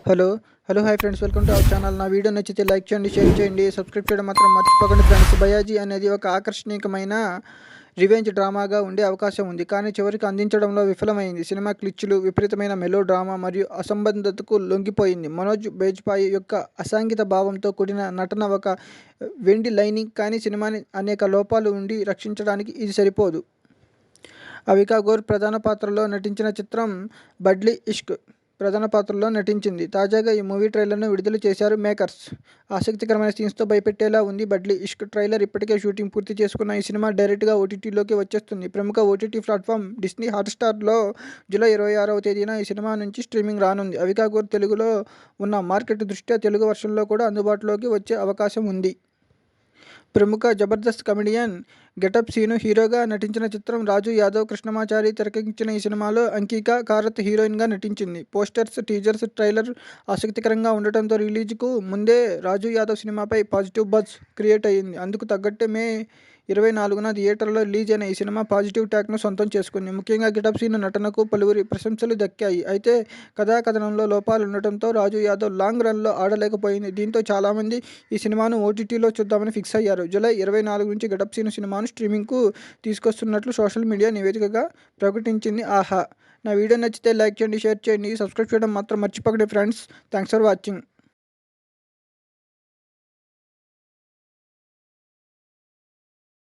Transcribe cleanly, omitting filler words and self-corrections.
Hello. Hi friends, welcome to our channel. నా video నచ్చితే like చేయండి, షేర్ చేయండి, సబ్స్క్రైబ్ చేయడం మాత్రం మర్చిపోకండి ఫ్రెండ్స్. 'భయ్యాజీ' అనేది ఒక ఆకర్షణీయమైన రివెంజ్ డ్రామాగా ఉండే అవకాశం ఉంది, కానీ చివరికి అందించడంలో విఫలమైంది. సినిమా క్లిచ్లు, విపరీతమైన మెలో డ్రామా మరియు అసంబద్ధతకు లొంగిపోయింది. మనోజ్ బేజ్పాయ్ యొక్క అసాంఘిక భావంతో కూడిన నటన ఒక వెండి లైనింగ్, కానీ సినిమాని అనేక లోపాలు ఉండి రక్షించడానికి ఇది సరిపోదు. అవికా ఘోర్ ప్రధాన పాత్రలో నటించిన చిత్రం 'బడ్లీ ఇష్క్' ప్రధాన పాత్రలో నటించింది. తాజాగా ఈ మూవీ ట్రైలర్ను విడుదల చేశారు మేకర్స్. ఆసక్తికరమైన సీన్స్తో భయపెట్టేలా ఉంది 'బడ్లీ ఇష్క్' ట్రైలర్. ఇప్పటికే షూటింగ్ పూర్తి చేసుకున్న ఈ సినిమా డైరెక్ట్గా ఓటీటీలోకి వచ్చేస్తుంది. ప్రముఖ ఓటీటీ ప్లాట్ఫామ్ డిస్నీ హాట్‌స్టార్లో జూలై 26వ తేదీన ఈ సినిమా నుంచి స్ట్రీమింగ్ రానుంది. అవికా ఘోర్ తెలుగులో ఉన్న మార్కెట్ దృష్ట్యా తెలుగు వర్షన్లో కూడా అందుబాటులోకి వచ్చే అవకాశం ఉంది. ప్రముఖ జబర్దస్త్ కమెడియన్ గెటప్ సీను హీరోగా నటించిన చిత్రం 'రాజు యాదవ్ కృష్ణమాచారి' తెరకెక్కించిన ఈ సినిమాలో అంకికా కారత్ హీరోయిన్గా నటించింది. పోస్టర్స్, టీజర్స్, ట్రైలర్ ఆసక్తికరంగా ఉండటంతో రిలీజ్కు ముందే 'రాజు యాదవ్' సినిమాపై పాజిటివ్ బజ్ క్రియేట్ అయ్యింది. అందుకు తగ్గట్టే మే 24న థియేటర్లో రిలీజ్ అయిన ఈ సినిమా పాజిటివ్ టాక్ను సొంతం చేసుకుంది. ముఖ్యంగా గెటప్ సీను నటనకు పలువురి ప్రశంసలు దక్కాయి. అయితే కథనంలో లోపాలుండటంతో 'రాజు యాదవ్' లాంగ్ రన్లో ఆడలేకపోయింది. దీంతో చాలామంది ఈ సినిమాను ఓటీటీలో చూద్దామని ఫిక్స్ అయ్యారు. జూలై 24 నుంచి గెటప్ సీను సినిమాను స్ట్రీమింగ్కు తీసుకొస్తున్నట్లు సోషల్ మీడియా నివేదికగా ప్రకటించింది. ఆహా. నా వీడియో నచ్చితే లైక్ చేయండి, షేర్ చేయండి, సబ్స్క్రైబ్ చేయడం మాత్రం మర్చిపోకండి ఫ్రెండ్స్. Thanks for watching.